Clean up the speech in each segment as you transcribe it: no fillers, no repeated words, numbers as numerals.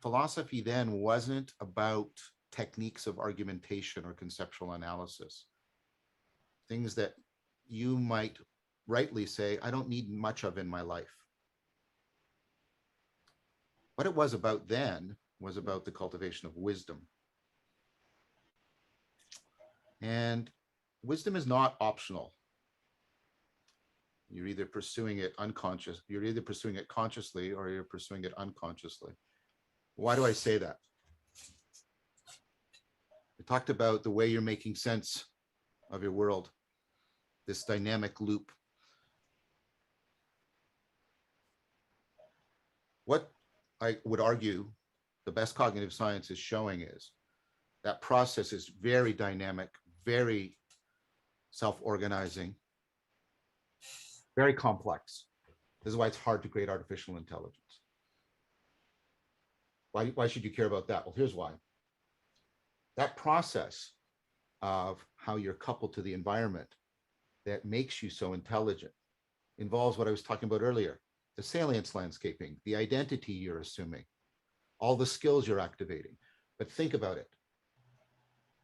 philosophy then wasn't about techniques of argumentation or conceptual analysis, things that you might rightly say, I don't need much of in my life. What it was about then was about the cultivation of wisdom. And wisdom is not optional. You're either pursuing it you're either pursuing it consciously or you're pursuing it unconsciously. Why do I say that? We talked about the way you're making sense of your world, this dynamic loop. What I would argue the best cognitive science is showing is that process is very dynamic, very self-organizing, very complex. This is why it's hard to create artificial intelligence. Why should you care about that? Well, here's why. That process of how you're coupled to the environment that makes you so intelligent involves what I was talking about earlier, the salience landscaping, the identity you're assuming, all the skills you're activating. But think about it.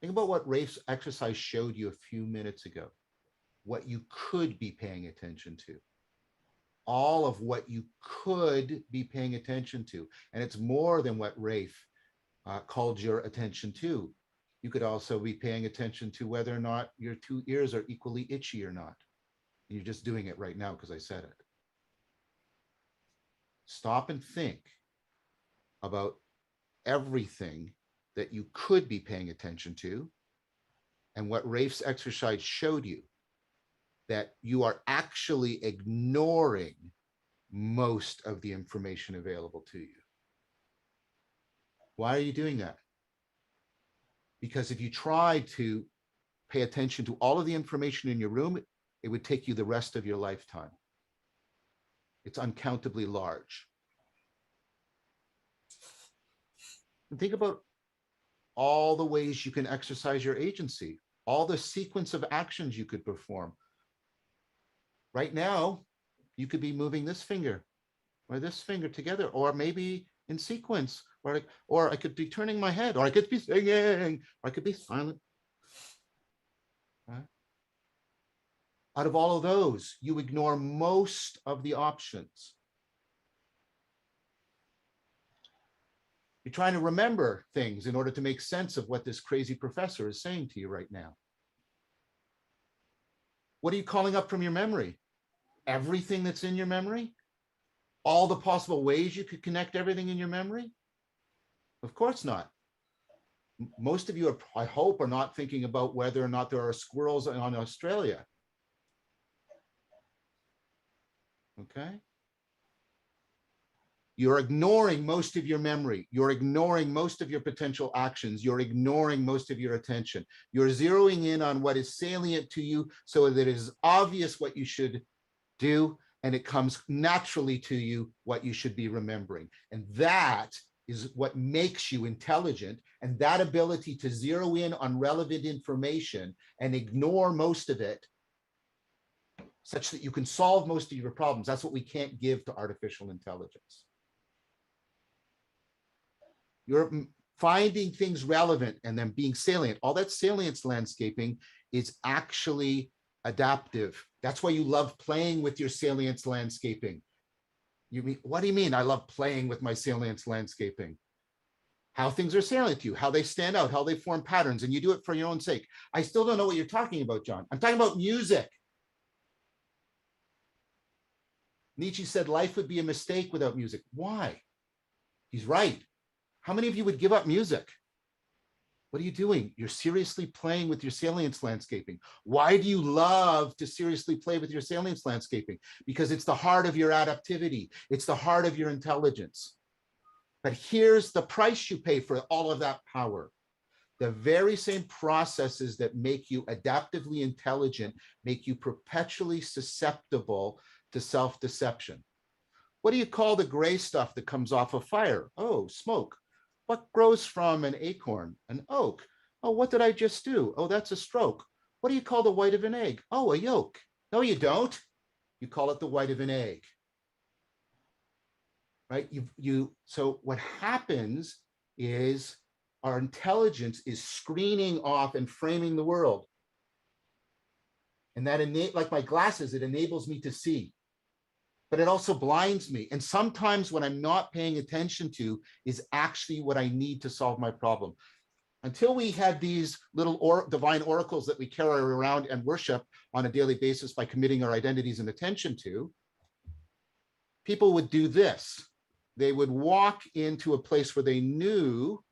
Think about what Rafe's exercise showed you a few minutes ago, what you could be paying attention to, all of what you could be paying attention to. And it's more than what Rafe called your attention to. You could also be paying attention to whether or not your two ears are equally itchy or not. And you're just doing it right now because I said it. Stop and think about everything that you could be paying attention to and what Rafe's exercise showed you, that you are actually ignoring most of the information available to you. Why are you doing that? Because if you tried to pay attention to all of the information in your room, it would take you the rest of your lifetime. It's uncountably large. And think about all the ways you can exercise your agency, all the sequence of actions you could perform. Right now, you could be moving this finger or this finger together, or maybe in sequence, or I could be turning my head, or I could be singing, or I could be silent. Right? Out of all of those, you ignore most of the options. You're trying to remember things in order to make sense of what this crazy professor is saying to you right now. What are you calling up from your memory? Everything that's in your memory? All the possible ways you could connect everything in your memory? Of course not. Most of you are, I hope, are not thinking about whether or not there are squirrels in Australia. Okay? You're ignoring most of your memory. You're ignoring most of your potential actions. You're ignoring most of your attention. You're zeroing in on what is salient to you so that it is obvious what you should do, and it comes naturally to you what you should be remembering. And that is what makes you intelligent, and that ability to zero in on relevant information and ignore most of it such that you can solve most of your problems. That's what we can't give to artificial intelligence. You're finding things relevant and then being salient. All that salience landscaping is actually adaptive. That's why you love playing with your salience landscaping. You mean, what do you mean? I love playing with my salience landscaping. How things are salient to you, how they stand out, how they form patterns, and you do it for your own sake. I still don't know what you're talking about, John. I'm talking about music. Nietzsche said life would be a mistake without music. Why? He's right. How many of you would give up music? What are you doing? You're seriously playing with your salience landscaping. Why do you love to seriously play with your salience landscaping? Because it's the heart of your adaptivity. It's the heart of your intelligence. But here's the price you pay for all of that power. The very same processes that make you adaptively intelligent make you perpetually susceptible to self-deception. What do you call the gray stuff that comes off a fire? Oh, smoke. What grows from an acorn? An oak. Oh, what did I just do? Oh, that's a stroke. What do you call the white of an egg? Oh, a yolk. No, you don't. You call it the white of an egg. right? So what happens is our intelligence is screening off and framing the world. And that, like my glasses, it enables me to see, but it also blinds me. And sometimes what I'm not paying attention to is actually what I need to solve my problem. Until we had these little divine oracles that we carry around and worship on a daily basis by committing our identities and attention to, people would do this. They would walk into a place where they knew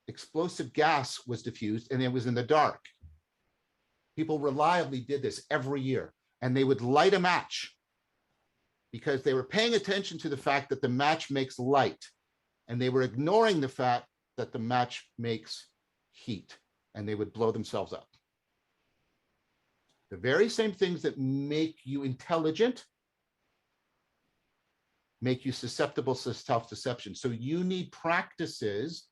explosive gas was diffused and it was in the dark. People reliably did this every year, and they would light a match because they were paying attention to the fact that the match makes light, and they were ignoring the fact that the match makes heat, and they would blow themselves up. The very same things that make you intelligent make you susceptible to self-deception. So you need practices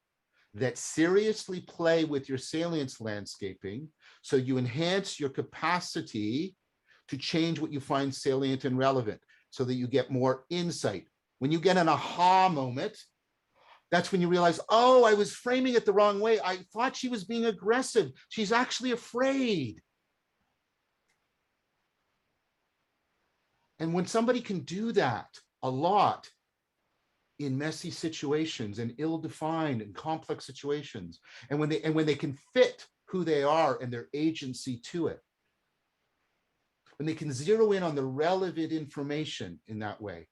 that seriously play with your salience landscaping, so you enhance your capacity to change what you find salient and relevant, so that you get more insight. When you get an aha moment, that's when you realize, oh, I was framing it the wrong way. I thought she was being aggressive. She's actually afraid. And when somebody can do that a lot, in messy situations and ill-defined and complex situations, and when they can fit who they are and their agency to it, when they can zero in on the relevant information in that way,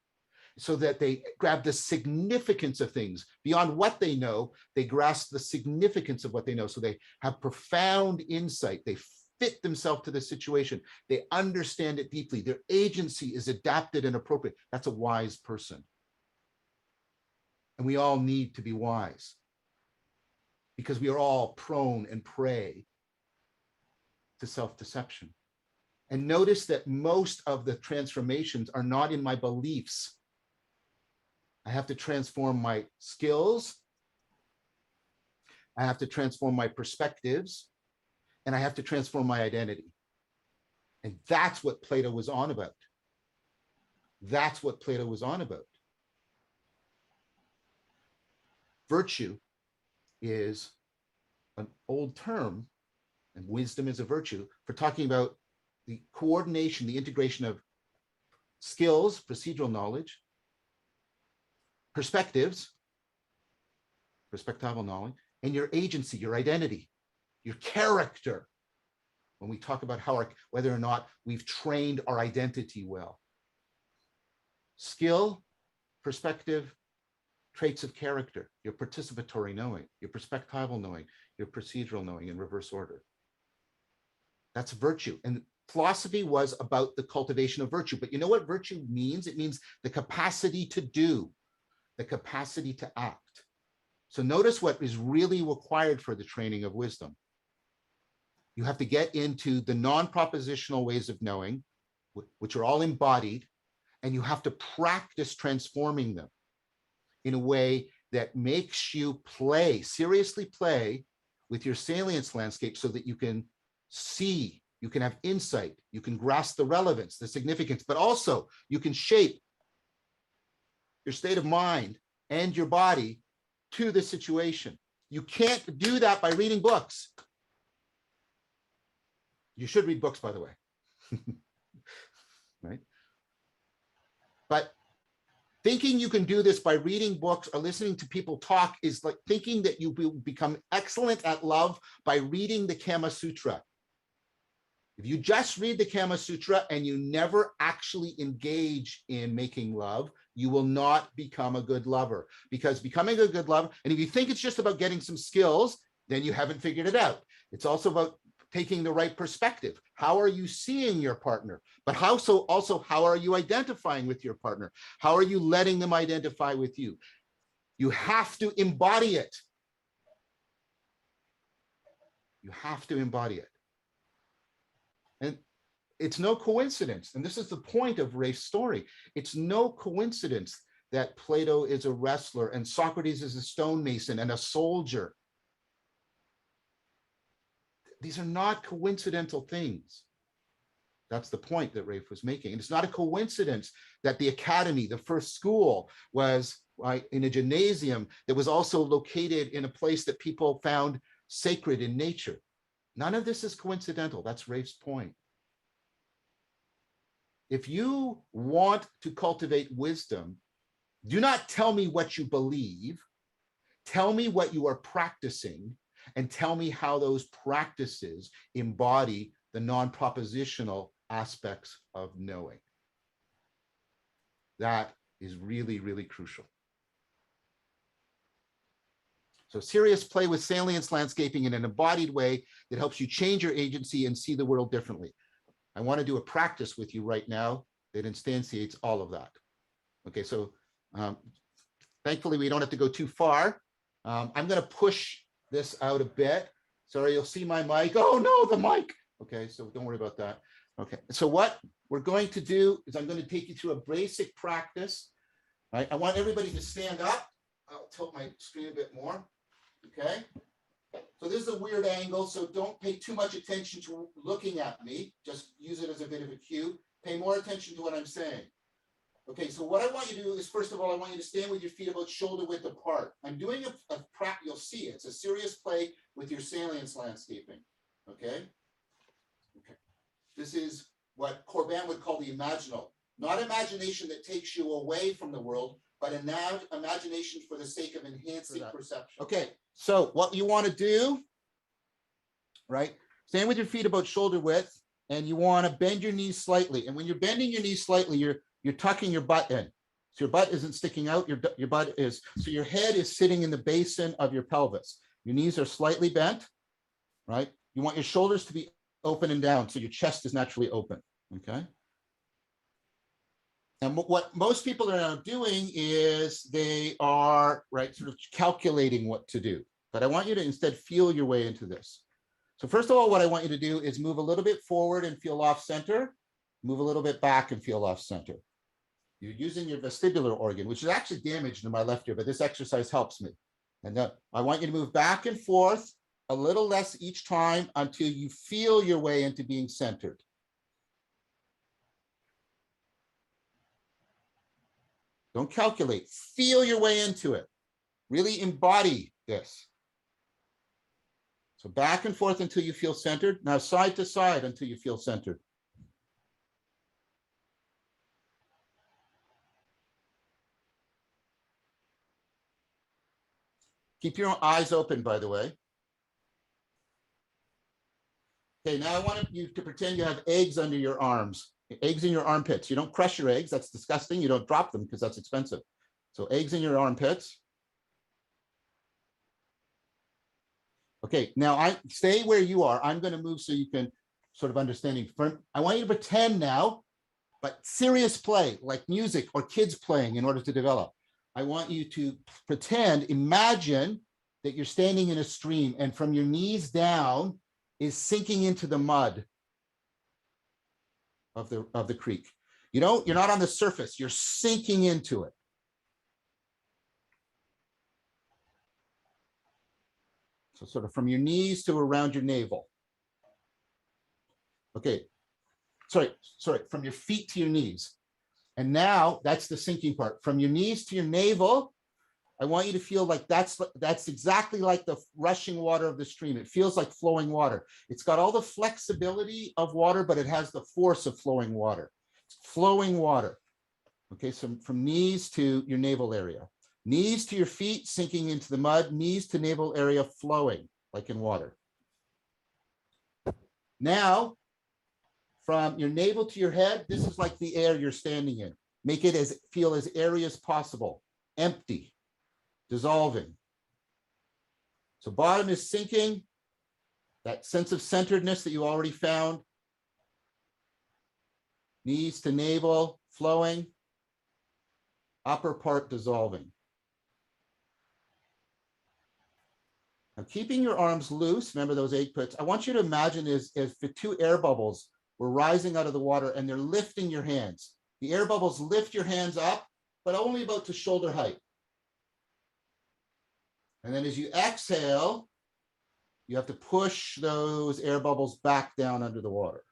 so that they grab the significance of things beyond what they know, they grasp the significance of what they know, so they have profound insight, they fit themselves to the situation, they understand it deeply, their agency is adapted and appropriate. That's a wise person. And we all need to be wise, because we are all prone and prey to self-deception. And notice that most of the transformations are not in my beliefs. I have to transform my skills, I have to transform my perspectives, and I have to transform my identity. And that's what Plato was on about. That's what Plato was on about. Virtue is an old term, and wisdom is a virtue, for talking about the coordination, the integration of skills, procedural knowledge, perspectives, perspectival knowledge, and your agency, your identity, your character. When we talk about whether or not we've trained our identity well. Skill, perspective, traits of character, your participatory knowing, your perspectival knowing, your procedural knowing in reverse order. That's virtue. And philosophy was about the cultivation of virtue. But you know what virtue means? It means the capacity to do, the capacity to act. So notice what is really required for the training of wisdom. You have to get into the non-propositional ways of knowing, which are all embodied, and you have to practice transforming them in a way that makes you play, seriously play with your salience landscape, so that you can see, you can have insight, you can grasp the relevance, the significance, but also you can shape your state of mind and your body to the situation. You can't do that by reading books. You should read books, by the way. Right? But thinking you can do this by reading books or listening to people talk is like thinking that you will become excellent at love by reading the Kama Sutra. If you just read the Kama Sutra and you never actually engage in making love, you will not become a good lover. Because becoming a good lover, and if you think it's just about getting some skills, then you haven't figured it out. It's also about taking the right perspective. How are you seeing your partner? But also, how are you identifying with your partner? How are you letting them identify with you? You have to embody it. You have to embody it. And it's no coincidence, and this is the point of Rafe's story, it's no coincidence that Plato is a wrestler and Socrates is a stonemason and a soldier. These are not coincidental things. That's the point that Rafe was making. And it's not a coincidence that the academy, the first school, was in a gymnasium that was also located in a place that people found sacred in nature. None of this is coincidental. That's Rafe's point. If you want to cultivate wisdom, do not tell me what you believe. Tell me what you are practicing, and tell me how those practices embody the non-propositional aspects of knowing. That is really, really crucial. So serious play with salience landscaping in an embodied way that helps you change your agency and see the world differently. I want to do a practice with you right now that instantiates all of that. Okay, so thankfully we don't have to go too far. I'm going to push this out a bit. Sorry, you'll see my mic. Oh no, the mic. Okay, so don't worry about that. Okay, so what we're going to do is I'm going to take you through a basic practice. Right? I want everybody to stand up. I'll tilt my screen a bit more. Okay, so this is a weird angle, so don't pay too much attention to looking at me. Just use it as a bit of a cue. Pay more attention to what I'm saying. Okay, so what I want you to do is, first of all, I want you to stand with your feet about shoulder width apart. I'm doing a practice, you'll see it. It's a serious play with your salience landscaping. Okay? Okay. This is what Corbin would call the imaginal. Not imagination that takes you away from the world, but an imagination for the sake of enhancing perception. Okay, so what you want to do, right? Stand with your feet about shoulder width, and you want to bend your knees slightly. And when you're bending your knees slightly, you're tucking your butt in. So your butt isn't sticking out, your butt is, so your head is sitting in the basin of your pelvis. Your knees are slightly bent, right? You want your shoulders to be open and down, so your chest is naturally open, okay? And what most people are now doing is they are, right, sort of calculating what to do. But I want you to instead feel your way into this. So first of all, what I want you to do is move a little bit forward and feel off center, move a little bit back and feel off center. You're using your vestibular organ, which is actually damaged in my left ear, but this exercise helps me. And then I want you to move back and forth a little less each time until you feel your way into being centered. Don't calculate, feel your way into it. Really embody this. So back and forth until you feel centered. Now side to side until you feel centered. Keep your eyes open, by the way. Okay, now I want you to pretend you have eggs under your arms, eggs in your armpits. You don't crush your eggs, that's disgusting. You don't drop them because that's expensive. So eggs in your armpits. Okay, now I stay where you are. I'm going to move so you can sort of understanding. I want you to pretend now, but serious play, like music or kids playing in order to develop. I want you to pretend, imagine that you're standing in a stream and from your knees down is sinking into the mud of the creek. You're not on the surface, you're sinking into it. So sort of from your knees to around your navel. Okay, sorry, from your feet to your knees. And now that's the sinking part. From your knees to your navel, I want you to feel like that's exactly like the rushing water of the stream. It feels like flowing water. It's got all the flexibility of water, but it has the force of flowing water. It's flowing water. Okay, so from knees to your navel area. Knees to your feet, sinking into the mud. Knees to navel area, flowing like in water. Now, from your navel to your head, this is like the air you're standing in. Make it feel as airy as possible, empty, dissolving. So bottom is sinking, that sense of centeredness that you already found. Knees to navel, flowing. Upper part dissolving. Now keeping your arms loose, remember those egg pits, I want you to imagine as if the two air bubbles were rising out of the water and they're lifting your hands. The air bubbles lift your hands up, but only about to shoulder height. And then as you exhale, you have to push those air bubbles back down under the water.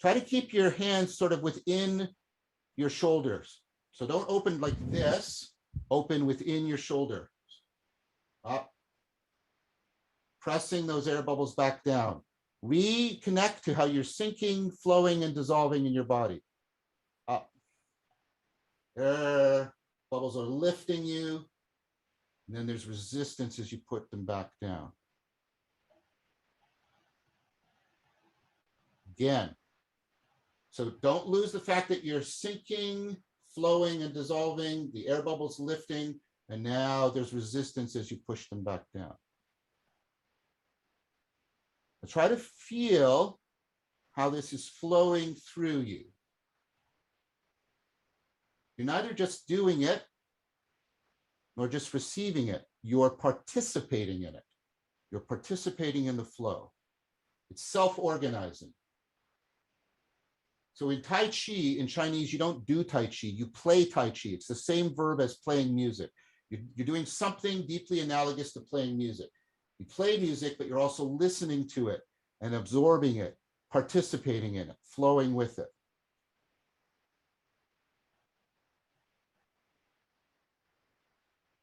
Try to keep your hands sort of within your shoulders. So don't open like this, open within your shoulder. Up. Pressing those air bubbles back down. Reconnect to how you're sinking, flowing, and dissolving in your body. Up. Air bubbles are lifting you. And then there's resistance as you put them back down. Again. So don't lose the fact that you're sinking, flowing, and dissolving, the air bubbles lifting, and now there's resistance as you push them back down. Now try to feel how this is flowing through you. You're neither just doing it, nor just receiving it. You're participating in it. You're participating in the flow. It's self-organizing. So in Tai Chi, in Chinese, you don't do Tai Chi, you play Tai Chi. It's the same verb as playing music. You're doing something deeply analogous to playing music. You play music, but you're also listening to it and absorbing it, participating in it, flowing with it.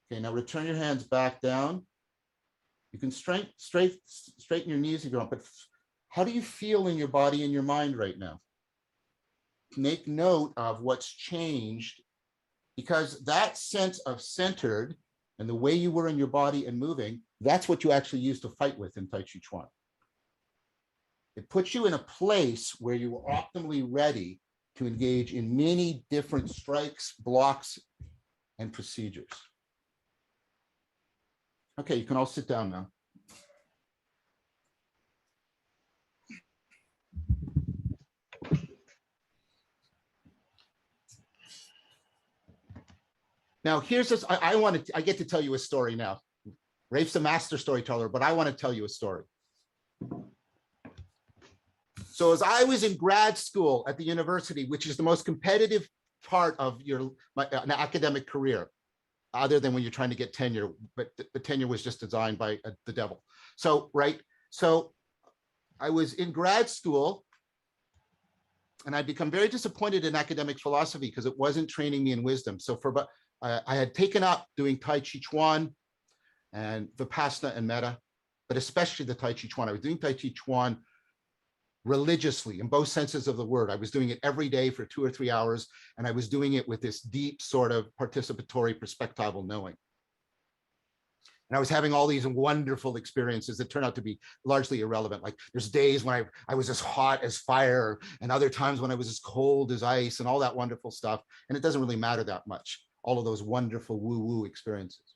Okay, now return your hands back down. You can straighten your knees if you want, but how do you feel in your body and your mind right now? Make note of what's changed, because that sense of centered and the way you were in your body and moving, that's what you actually use to fight with in Tai Chi Chuan. It puts you in a place where you are optimally ready to engage in many different strikes, blocks, and procedures. Okay, you can all sit down now. Now, here's this. I get to tell you a story now. Rafe's a master storyteller, but I want to tell you a story. So as I was in grad school at the university, which is the most competitive part of an academic career, other than when you're trying to get tenure, but the tenure was just designed by the devil. So, so I was in grad school, and I'd become very disappointed in academic philosophy because it wasn't training me in wisdom. So I had taken up doing Tai Chi Chuan and Vipassana and Metta, but especially the Tai Chi Chuan. I was doing Tai Chi Chuan religiously in both senses of the word. I was doing it every day for 2 or 3 hours, and I was doing it with this deep sort of participatory perspectival knowing. And I was having all these wonderful experiences that turn out to be largely irrelevant. Like there's days when I was as hot as fire, and other times when I was as cold as ice, and all that wonderful stuff. And it doesn't really matter that much, all of those wonderful woo-woo experiences.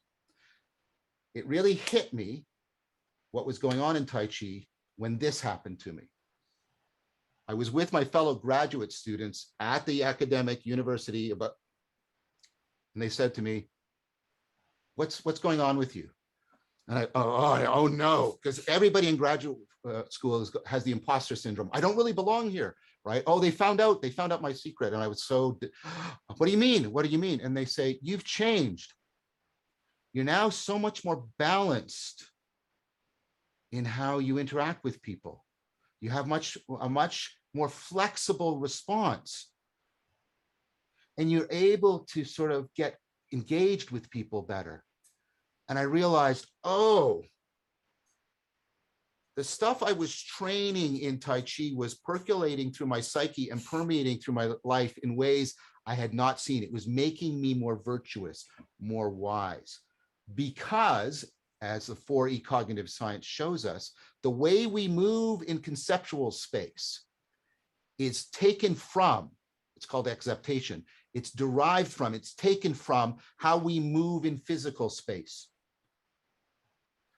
It really hit me what was going on in Tai Chi when this happened to me. I was with my fellow graduate students at the academic university, and they said to me, what's going on with you? And oh no, because everybody in graduate school has the imposter syndrome. I don't really belong here, right? Oh, they found out my secret. And I was so, what do you mean? What do you mean? And they say, you've changed. You're now so much more balanced in how you interact with people. You have a much more flexible response. And you're able to sort of get engaged with people better. And I realized, oh, the stuff I was training in Tai Chi was percolating through my psyche and permeating through my life in ways I had not seen. It was making me more virtuous, more wise. Because, as the 4E cognitive science shows us, the way we move in conceptual space is taken from, it's called acceptation, it's derived from, it's taken from how we move in physical space.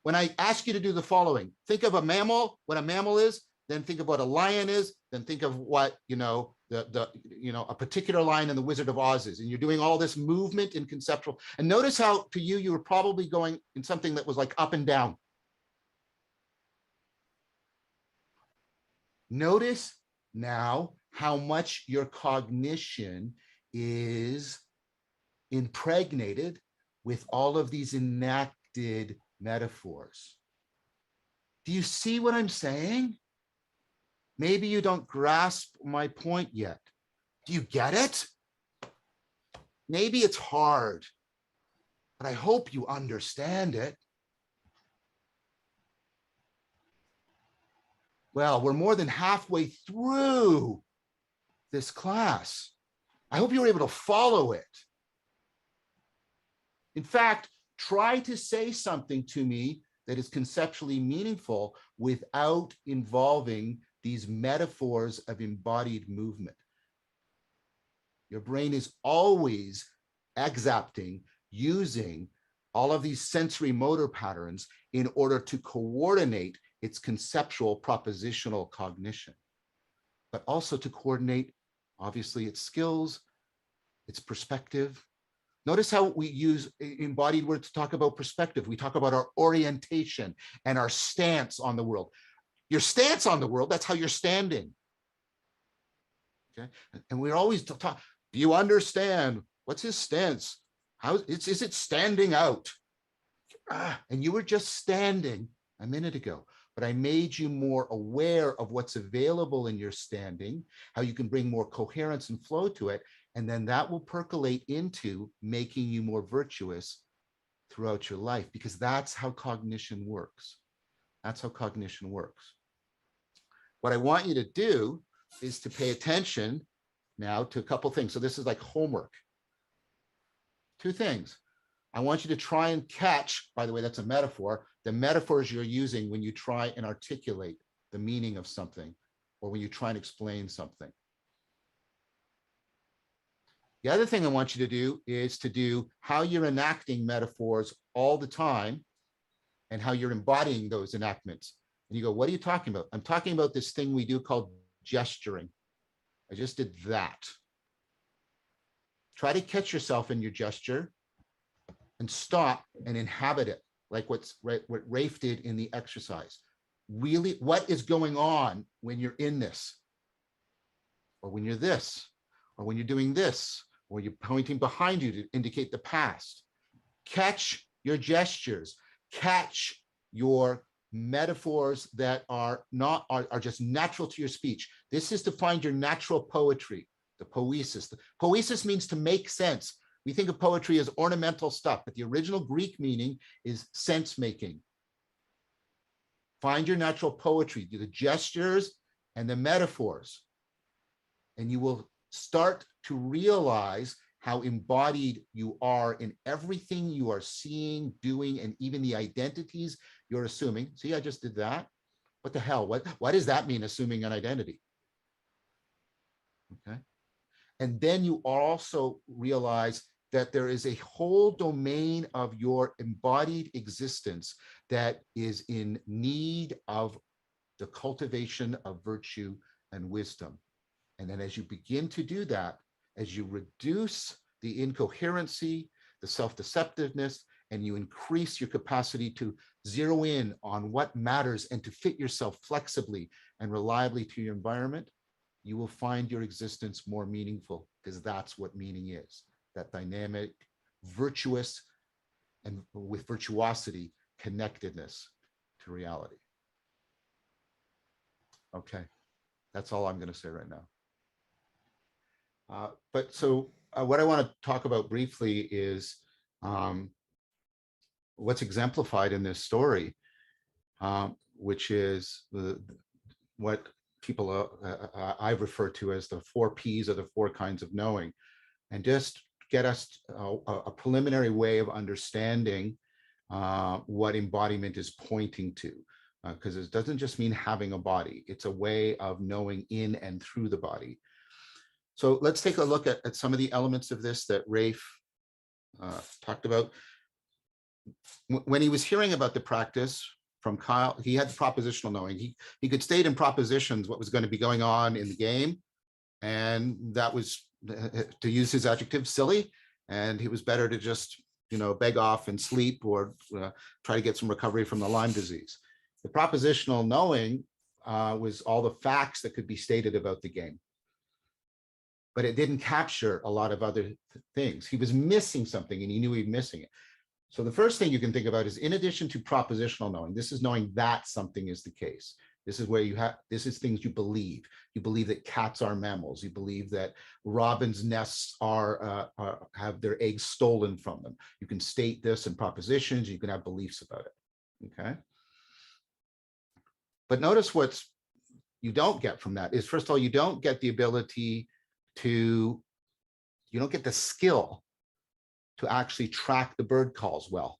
When I ask you to do the following, think of a mammal, what a mammal is, then think of what a lion is, then think of what, a particular lion in the Wizard of Oz is. And you're doing all this movement in conceptual. And notice how to you were probably going in something that was like up and down. Notice now how much your cognition is impregnated with all of these enacted metaphors. Do you see what I'm saying? Maybe you don't grasp my point yet. Do you get it? Maybe it's hard, but I hope you understand it. Well, we're more than halfway through this class. I hope you were able to follow it. In fact, try to say something to me that is conceptually meaningful without involving these metaphors of embodied movement. Your brain is always exapting, using all of these sensory motor patterns in order to coordinate its conceptual propositional cognition, but also to coordinate, obviously, its skills, its perspective. Notice how we use embodied words to talk about perspective. We talk about our orientation and our stance on the world. Your stance on the world, that's how you're standing. Okay, and we're always talking, do you understand? What's his stance? Is it standing out? And you were just standing a minute ago, but I made you more aware of what's available in your standing, how you can bring more coherence and flow to it, and then that will percolate into making you more virtuous throughout your life, because that's how cognition works. That's how cognition works. What I want you to do is to pay attention now to a couple things. So this is like homework. Two things. I want you to try and catch, by the way, that's a metaphor, the metaphors you're using when you try and articulate the meaning of something, or when you try and explain something. The other thing I want you to do is to do how you're enacting metaphors all the time and how you're embodying those enactments. And you go, what are you talking about? I'm talking about this thing we do called gesturing. I just did that. Try to catch yourself in your gesture and stop and inhabit it, like what Rafe did in the exercise. Really, what is going on when you're in this? Or when you're this? Or when you're doing this? Or you're pointing behind you to indicate the past? Catch your gestures. Catch your metaphors that are just natural to your speech. This is to find your natural poetry, the poesis. The poesis means to make sense. We think of poetry as ornamental stuff, but the original Greek meaning is sense making. Find your natural poetry, the gestures and the metaphors, and you will start to realize how embodied you are in everything you are seeing, doing, and even the identities you're assuming. See, I just did that. What the hell? What does that mean, assuming an identity? Okay. And then you also realize that there is a whole domain of your embodied existence that is in need of the cultivation of virtue and wisdom. And then as you begin to do that, as you reduce the incoherency, the self-deceptiveness, and you increase your capacity to zero in on what matters and to fit yourself flexibly and reliably to your environment, you will find your existence more meaningful, because that's what meaning is, that dynamic, virtuous, and with virtuosity, connectedness to reality. Okay, that's all I'm going to say right now. What I want to talk about briefly is what's exemplified in this story, which is what people I refer to as the 4 Ps, or the 4 kinds of knowing, and just get us a preliminary way of understanding what embodiment is pointing to, because it doesn't just mean having a body, it's a way of knowing in and through the body. So let's take a look at some of the elements of this that Rafe talked about. When he was hearing about the practice from Kyle, he had the propositional knowing. He could state in propositions what was going to be going on in the game, and that was, to use his adjective, silly, and he was better to just, beg off and sleep, or try to get some recovery from the Lyme disease. The propositional knowing was all the facts that could be stated about the game, but it didn't capture a lot of other things. He was missing something, and he knew he was missing it. So the first thing you can think about is, in addition to propositional knowing, this is knowing that something is the case. This is where you have, this is things you believe. You believe that cats are mammals. You believe that robins' nests have their eggs stolen from them. You can state this in propositions. You can have beliefs about it, okay? But notice what's you don't get from that is, first of all, you don't get the ability to, you don't get the skill to actually track the bird calls well.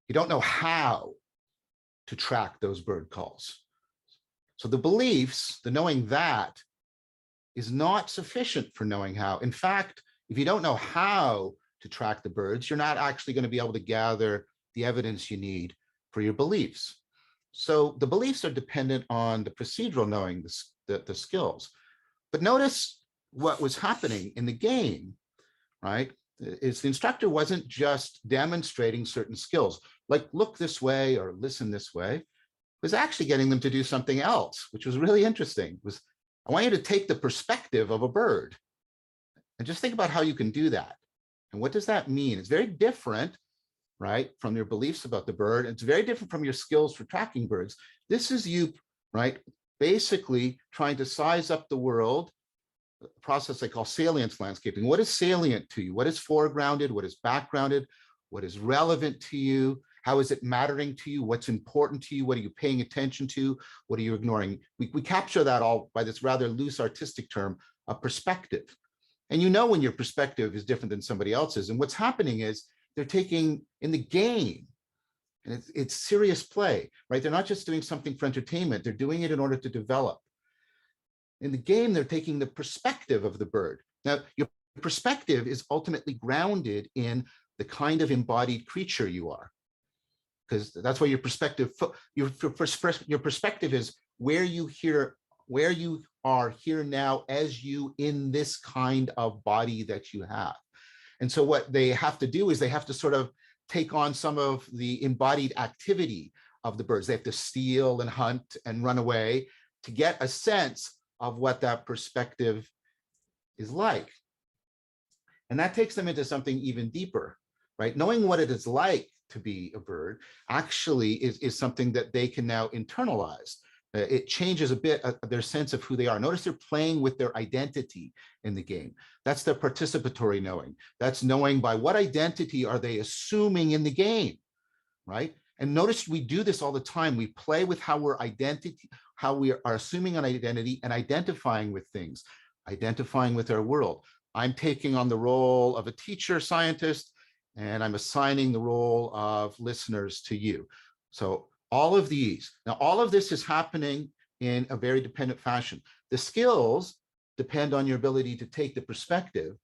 You don't know how to track those bird calls. So the beliefs, the knowing that, is not sufficient for knowing how. In fact, if you don't know how to track the birds, you're not actually going to be able to gather the evidence you need for your beliefs. So the beliefs are dependent on the procedural knowing, the skills. But notice what was happening in the game, right? Is the instructor wasn't just demonstrating certain skills, like look this way or listen this way, was actually getting them to do something else, which was really interesting. Was, I want you to take the perspective of a bird and just think about how you can do that. And what does that mean? It's very different, right, from your beliefs about the bird. It's very different from your skills for tracking birds. This is you, right, basically trying to size up the world, a process I call salience landscaping. What is salient to you? What is foregrounded? What is backgrounded? What is relevant to you? How is it mattering to you? What's important to you? What are you paying attention to? What are you ignoring? We capture that all by this rather loose artistic term, a perspective. And you know when your perspective is different than somebody else's. And what's happening is they're taking in the game, and it's serious play, right? They're not just doing something for entertainment. They're doing it in order to develop. In the game, they're taking the perspective of the bird. Now, your perspective is ultimately grounded in the kind of embodied creature you are, because that's why your perspective is where you are here now as you in this kind of body that you have. And so what they have to do is they have to sort of take on some of the embodied activity of the birds. They have to steal and hunt and run away to get a sense of what that perspective is like. And that takes them into something even deeper, right? Knowing what it is like to be a bird actually is something that they can now internalize. It changes a bit their sense of who they are. Notice they're playing with their identity in the game. That's their participatory knowing. That's knowing by what identity are they assuming in the game, right? And notice we do this all the time. We play with how we are assuming an identity and identifying with things, identifying with our world. I'm taking on the role of a teacher, scientist, and I'm assigning the role of listeners to you. So all of these, now all of this is happening in a very dependent fashion. The skills depend on your ability to take the perspective,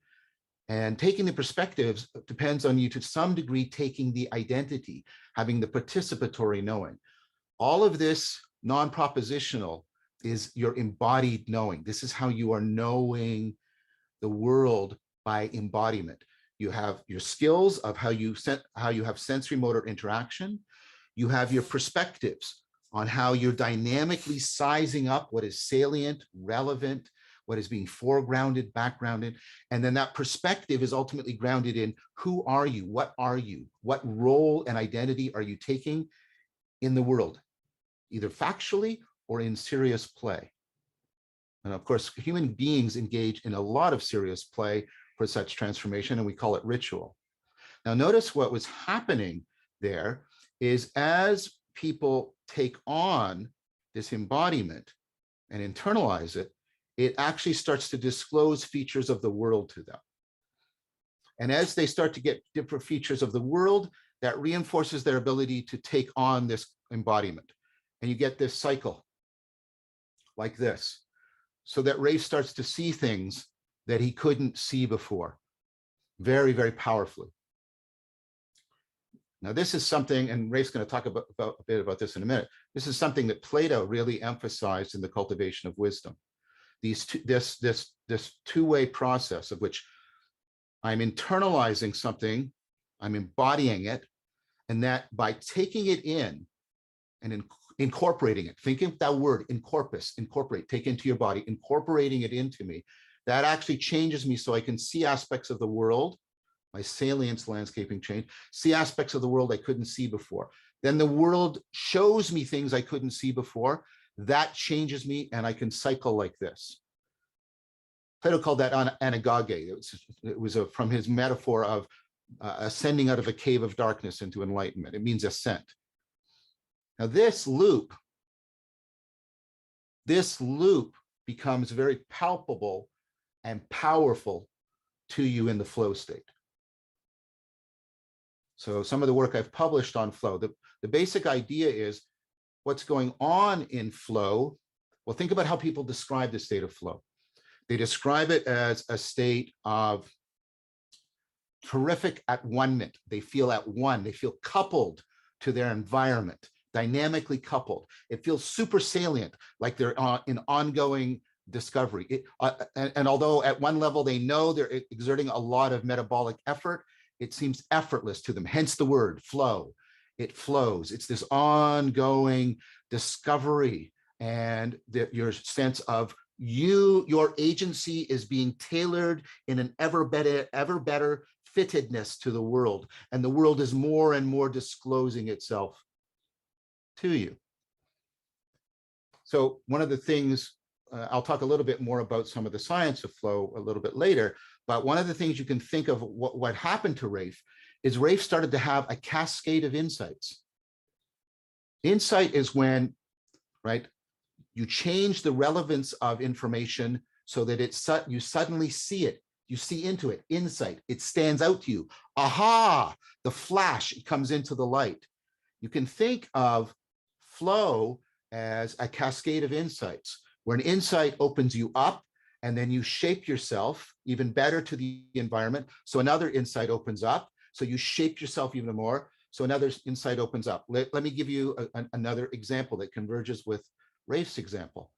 and taking the perspectives depends on you to some degree taking the identity, having the participatory knowing. All of this non-propositional is your embodied knowing. This is how you are knowing the world by embodiment. You have your skills of how you have sensory motor interaction. You have your perspectives on how you're dynamically sizing up what is salient, relevant, what is being foregrounded, backgrounded. And then that perspective is ultimately grounded in who are you? What are you? What role and identity are you taking in the world, either factually or in serious play? And of course, human beings engage in a lot of serious play for such transformation, and we call it ritual. Now, notice what was happening there is as people take on this embodiment and internalize it, it actually starts to disclose features of the world to them. And as they start to get different features of the world, that reinforces their ability to take on this embodiment. And you get this cycle like this, so that Rafe starts to see things that he couldn't see before, very, very powerfully. Now, this is something, and Rafe's going to talk a bit about this in a minute. This is something that Plato really emphasized in the cultivation of wisdom. This two-way process of which I'm internalizing something, I'm embodying it, and that by taking it in and incorporating it, think of that word, incorporate, take into your body, incorporating it into me, that actually changes me so I can see aspects of the world, my salience landscaping change, see aspects of the world I couldn't see before. Then the world shows me things I couldn't see before. That changes me, and I can cycle like this. Plato called that anagage. It was from his metaphor of ascending out of a cave of darkness into enlightenment. It means ascent. Now this loop becomes very palpable and powerful to you in the flow state. So some of the work I've published on flow, the basic idea is what's going on in flow. Well, think about how people describe the state of flow. They describe it as a state of terrific at one-ment. They feel at one, they feel coupled to their environment, dynamically coupled. It feels super salient, like they're in ongoing discovery. And although at one level they know they're exerting a lot of metabolic effort, it seems effortless to them, hence the word flow. It flows. It's this ongoing discovery, and your sense of your agency is being tailored in an ever better fittedness to the world, and the world is more and more disclosing itself to you. So one of the things, I'll talk a little bit more about some of the science of flow a little bit later, but one of the things you can think of what happened to Rafe is Rafe started to have a cascade of insights. Insight is when, right, you change the relevance of information so that you suddenly see it, you see into it, insight, it stands out to you. Aha, the flash, it comes into the light. You can think of flow as a cascade of insights, where an insight opens you up, and then you shape yourself even better to the environment. So another insight opens up, so you shape yourself even more. So another insight opens up. Let me give you another example that converges with Rafe's example.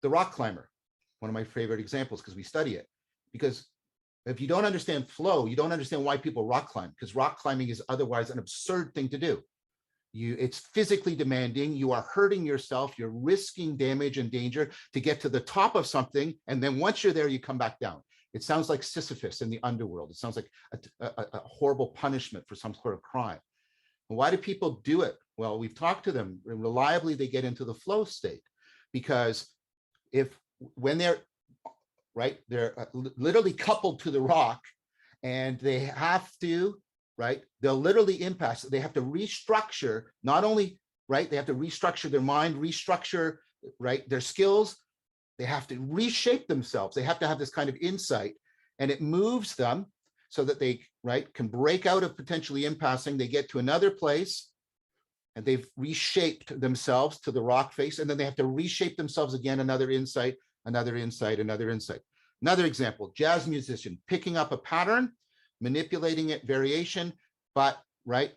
The rock climber, one of my favorite examples because we study it. Because if you don't understand flow, you don't understand why people rock climb, because rock climbing is otherwise an absurd thing to do. It's physically demanding, you are hurting yourself, you're risking damage and danger to get to the top of something, and then once you're there, you come back down. It sounds like Sisyphus in the underworld. It sounds like a horrible punishment for some sort of crime. And why do people do it? Well, we've talked to them, and reliably they get into the flow state, because when they're right, they're literally coupled to the rock, and they have to, right, they'll literally impasse. They have to restructure, not only, right, they have to restructure their mind, restructure, right, their skills. They have to reshape themselves. They have to have this kind of insight, and it moves them so that they, right, can break out of potentially impassing. They get to another place, and they've reshaped themselves to the rock face, and then they have to reshape themselves again, another insight, another insight, another insight. Another example, jazz musician, picking up a pattern, manipulating it, variation, but, right,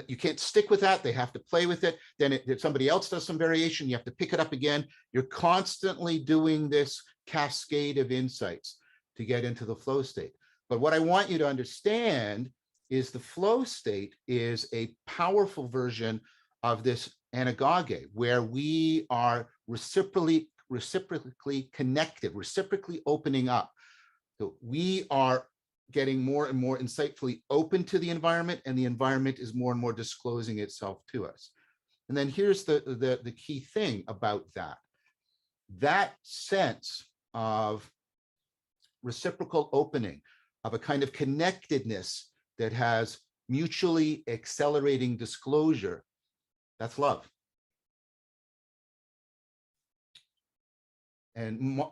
you can't stick with that. They have to play with it. Then if somebody else does some variation, you have to pick it up again. You're constantly doing this cascade of insights to get into the flow state. But what I want you to understand is the flow state is a powerful version of this anagoge, where we are reciprocally connected, reciprocally opening up. So we are getting more and more insightfully open to the environment, and the environment is more and more disclosing itself to us. And then here's the key thing about that sense of reciprocal opening, of a kind of connectedness that has mutually accelerating disclosure. That's love. And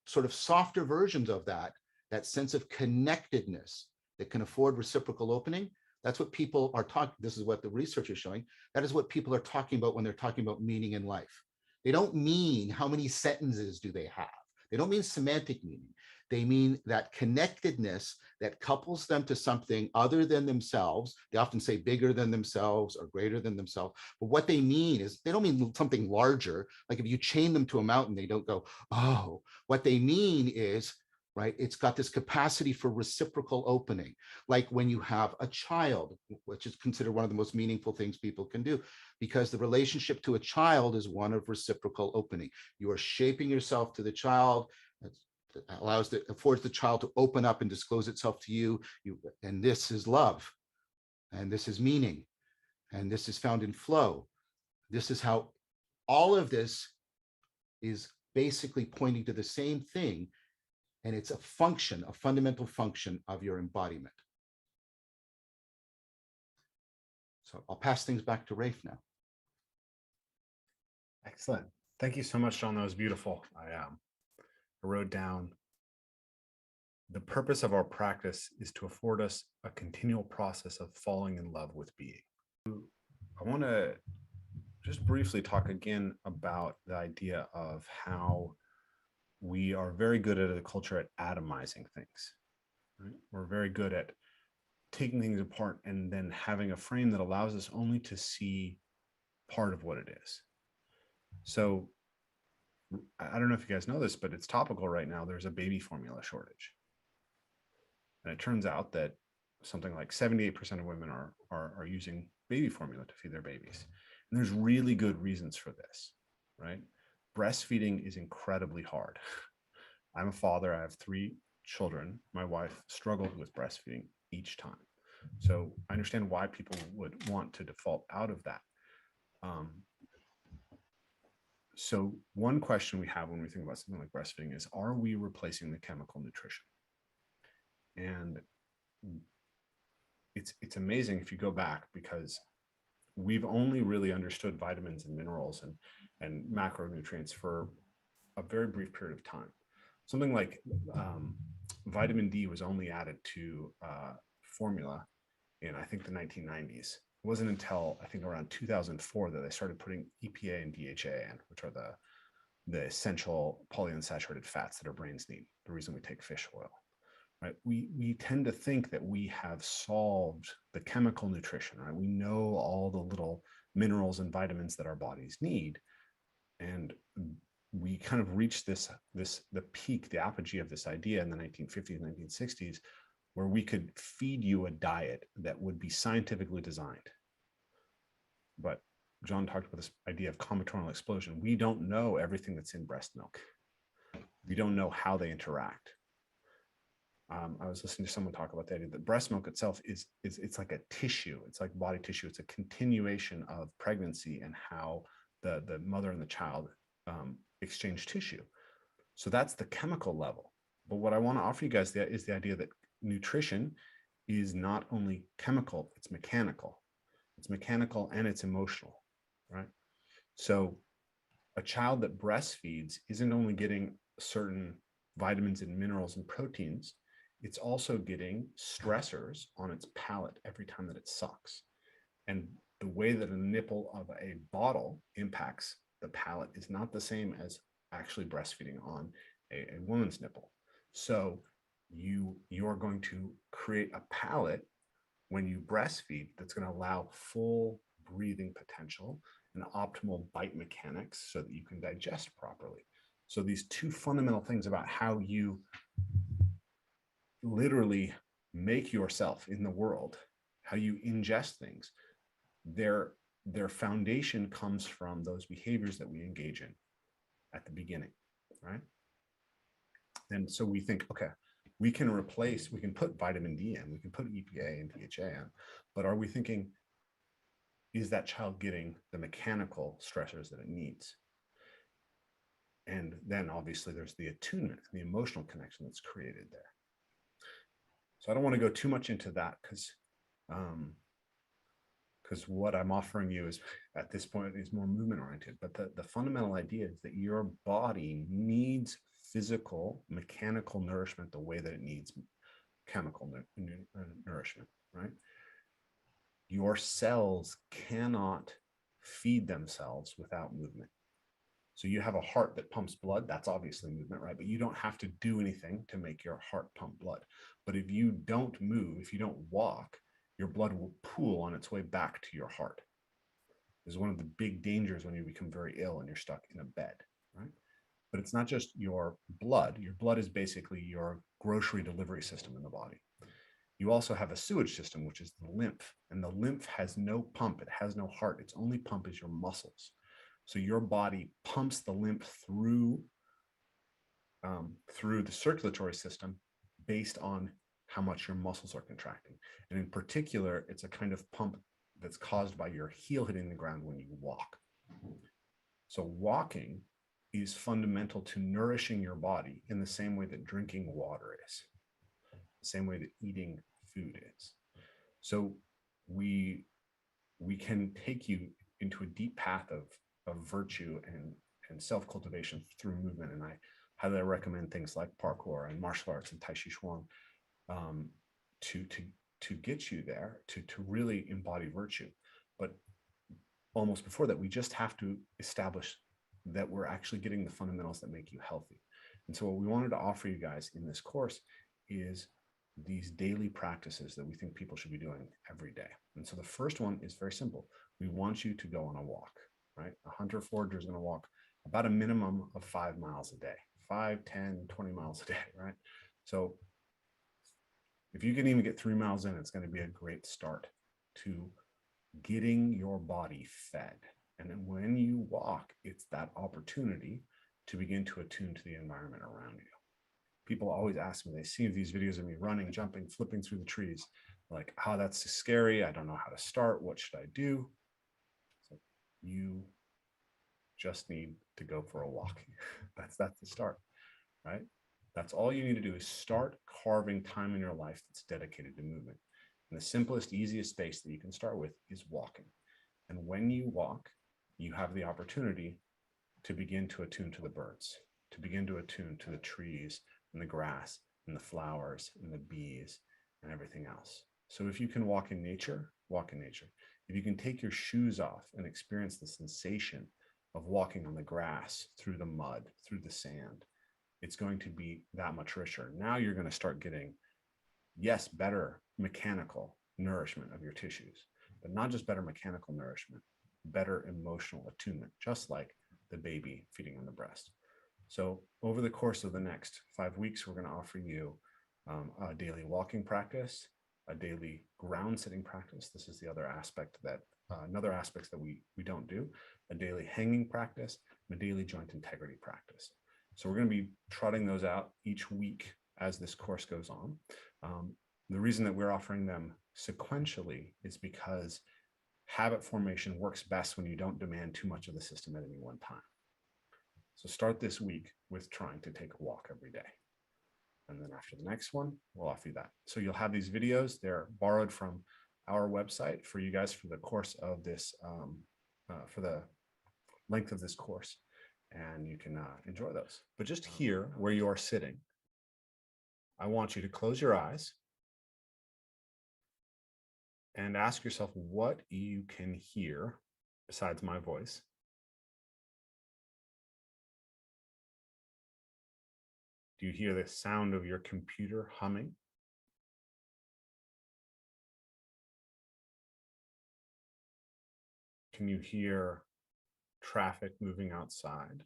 sort of softer versions of that sense of connectedness that can afford reciprocal opening. That's what people are talking. This is what the research is showing. That is what people are talking about when they're talking about meaning in life. They don't mean how many sentences do they have. They don't mean semantic meaning. They mean that connectedness that couples them to something other than themselves. They often say bigger than themselves or greater than themselves. But what they mean is, they don't mean something larger. Like if you chain them to a mountain, they don't go, oh. What they mean is, right, it's got this capacity for reciprocal opening. Like when you have a child, which is considered one of the most meaningful things people can do, because the relationship to a child is one of reciprocal opening. You are shaping yourself to the child. Affords the child to open up and disclose itself to you, and this is love. and this is meaning, and this is found in flow. This is how all of this is basically pointing to the same thing, and it's a function, a fundamental function of your embodiment. So I'll pass things back to Rafe now. Excellent. Thank you so much, John. That was beautiful. I wrote down, the purpose of our practice is to afford us a continual process of falling in love with being. I want to just briefly talk again about the idea of how we are very good at a culture at atomizing things. Right? We're very good at taking things apart and then having a frame that allows us only to see part of what it is. So I don't know if you guys know this, but it's topical right now. There's a baby formula shortage. And it turns out that something like 78% of women are using baby formula to feed their babies. And there's really good reasons for this, right? Breastfeeding is incredibly hard. I'm a father. I have 3 children. My wife struggled with breastfeeding each time. So I understand why people would want to default out of that. So one question we have when we think about something like breastfeeding is, are we replacing the chemical nutrition? And it's amazing if you go back, because we've only really understood vitamins and minerals and macronutrients for a very brief period of time. Something like vitamin D was only added to formula in, I think, the 1990s. It wasn't until, I think, around 2004 that they started putting EPA and DHA in, which are the essential polyunsaturated fats that our brains need, the reason we take fish oil. Right? We tend to think that we have solved the chemical nutrition, right? We know all the little minerals and vitamins that our bodies need. And we kind of reached the peak, the apogee of this idea in the 1950s, 1960s, where we could feed you a diet that would be scientifically designed. But John talked about this idea of combinatorial explosion. We don't know everything that's in breast milk. We don't know how they interact. I was listening to someone talk about the idea that breast milk itself it's like a tissue. It's like body tissue. It's a continuation of pregnancy and how the mother and the child exchange tissue. So that's the chemical level. But what I want to offer you guys is the idea that nutrition is not only chemical, it's mechanical. It's mechanical and it's emotional, right? So a child that breastfeeds isn't only getting certain vitamins and minerals and proteins, it's also getting stressors on its palate every time that it sucks. And the way that a nipple of a bottle impacts the palate is not the same as actually breastfeeding on a woman's nipple. So you're going to create a palate when you breastfeed that's going to allow full breathing potential and optimal bite mechanics so that you can digest properly. So these 2 fundamental things about how you literally make yourself in the world, how you ingest things, their foundation comes from those behaviors that we engage in at the beginning, right? And so we think, okay, we can put vitamin D in, we can put EPA and DHA in, but are we thinking, is that child getting the mechanical stressors that it needs? And then obviously there's the attunement, the emotional connection that's created there. So I don't want to go too much into that because what I'm offering you is at this point is more movement oriented. But the fundamental idea is that your body needs physical, mechanical nourishment the way that it needs chemical nourishment, right? Your cells cannot feed themselves without movement. So you have a heart that pumps blood, that's obviously movement, right? But you don't have to do anything to make your heart pump blood. But if you don't move, if you don't walk, your blood will pool on its way back to your heart. This is one of the big dangers when you become very ill and you're stuck in a bed, right? But it's not just your blood. Your blood is basically your grocery delivery system in the body. You also have a sewage system, which is the lymph. And the lymph has no pump. It has no heart. Its only pump is your muscles. So your body pumps the lymph through the circulatory system based on how much your muscles are contracting. And in particular, it's a kind of pump that's caused by your heel hitting the ground when you walk. So walking is fundamental to nourishing your body in the same way that drinking water is, the same way that eating food is. So we can take you into a deep path of virtue and self-cultivation through movement. And I highly recommend things like parkour and martial arts and Tai Chi Chuan to get you there, to really embody virtue. But almost before that, we just have to establish that we're actually getting the fundamentals that make you healthy. And so what we wanted to offer you guys in this course is these daily practices that we think people should be doing every day. And so the first one is very simple. We want you to go on a walk, right? A hunter forager is going to walk about a minimum of 5 miles a day, 5, 10, 20 miles a day, right? So if you can even get 3 miles in, it's going to be a great start to getting your body fed. And then when you walk, it's that opportunity to begin to attune to the environment around you. People always ask me, they see these videos of me running, jumping, flipping through the trees, like, oh, that's scary. I don't know how to start. What should I do? So you just need to go for a walk. That's the start, right? That's all you need to do is start carving time in your life that's dedicated to movement. And the simplest, easiest space that you can start with is walking. And when you walk, you have the opportunity to begin to attune to the birds, to begin to attune to the trees and the grass and the flowers and the bees and everything else. So if you can walk in nature, walk in nature. If you can take your shoes off and experience the sensation of walking on the grass, through the mud, through the sand, it's going to be that much richer. Now you're going to start getting, yes, better mechanical nourishment of your tissues, but not just better mechanical nourishment, better emotional attunement, just like the baby feeding on the breast. So over the course of the next 5 weeks, we're going to offer you a daily walking practice, a daily ground sitting practice. This is the other aspect that, another aspect that we don't do, a daily hanging practice, and a daily joint integrity practice. So we're going to be trotting those out each week as this course goes on. The reason that we're offering them sequentially is because habit formation works best when you don't demand too much of the system at any one time. So start this week with trying to take a walk every day. And then after the next one, we'll offer you that. So you'll have these videos. They're borrowed from our website for you guys for the course of this, for the length of this course. And you can enjoy those. But just here where you are sitting, I want you to close your eyes and ask yourself what you can hear besides my voice. Do you hear the sound of your computer humming? Can you hear traffic moving outside?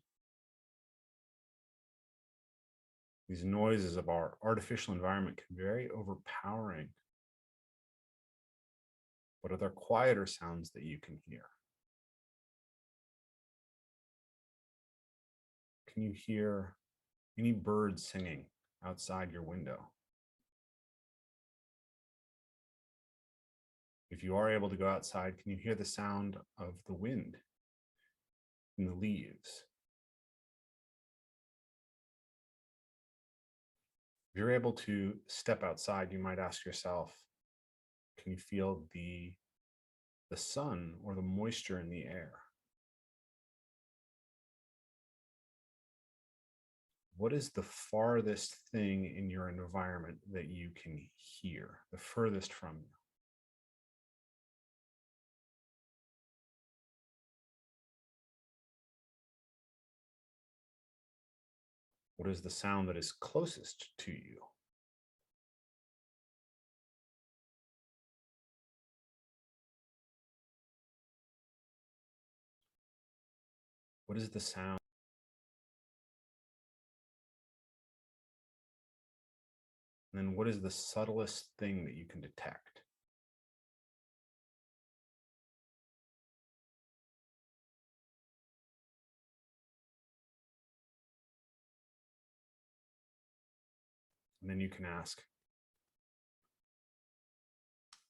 These noises of our artificial environment can be very overpowering. But are there quieter sounds that you can hear? Can you hear any birds singing outside your window? If you are able to go outside, can you hear the sound of the wind in the leaves? If you're able to step outside, you might ask yourself, can you feel the sun or the moisture in the air? What is the farthest thing in your environment that you can hear, the furthest from you? What is the sound that is closest to you? What is the sound? And then what is the subtlest thing that you can detect? And then you can ask,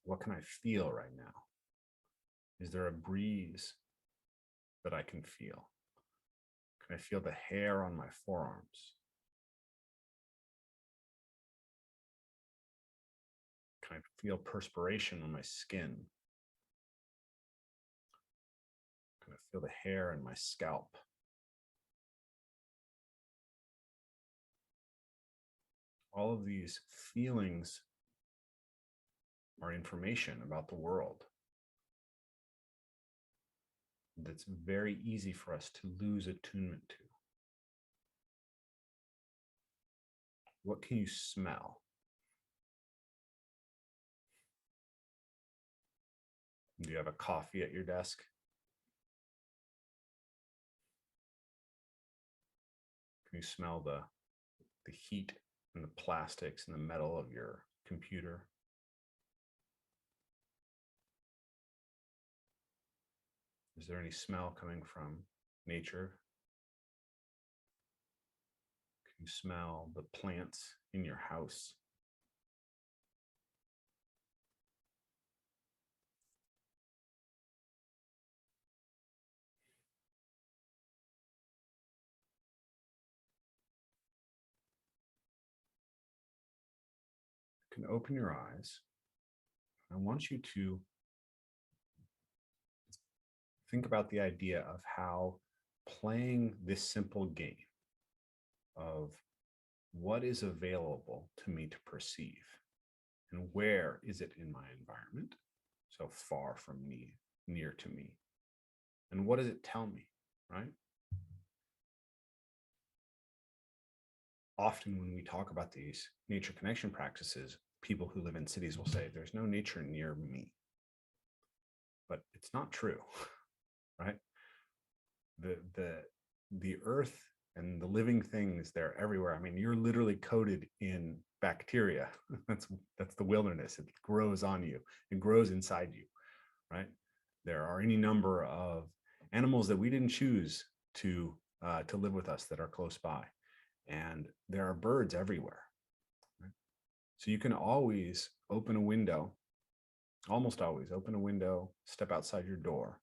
What can I feel right now? Is there a breeze that I can feel? Can I feel the hair on my forearms? Can I feel perspiration on my skin? Can I feel the hair in my scalp? All of these feelings are information about the world that's very easy for us to lose attunement to. What can you smell? Do you have a coffee at your desk? Can you smell the heat and the plastics and the metal of your computer? Is there any smell coming from nature? Can you smell the plants in your house? You can open your eyes. I want you to think about the idea of how playing this simple game of what is available to me to perceive and where is it in my environment, so far from me, near to me, and what does it tell me, right? Often when we talk about these nature connection practices, people who live in cities will say there's no nature near me, but it's not true. Right? The earth and the living things, they're everywhere. I mean, you're literally coated in bacteria. That's the wilderness. It grows on you and grows inside you, right? There are any number of animals that we didn't choose to live with us that are close by, and there are birds everywhere. Right? So you can always open a window, almost always open a window, step outside your door,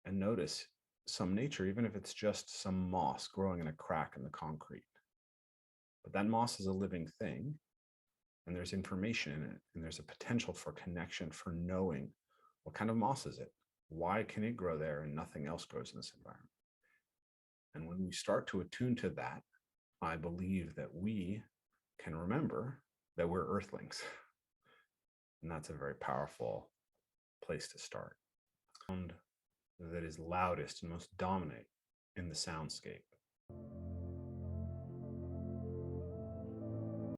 and notice some nature, even if it's just some moss growing in a crack in the concrete. But that moss is a living thing, and there's information in it, and there's a potential for connection, for knowing what kind of moss is it? Why can it grow there and nothing else grows in this environment? And when we start to attune to that, I believe that we can remember that we're earthlings. And that's a very powerful place to start. Sound that is loudest and most dominant in the soundscape.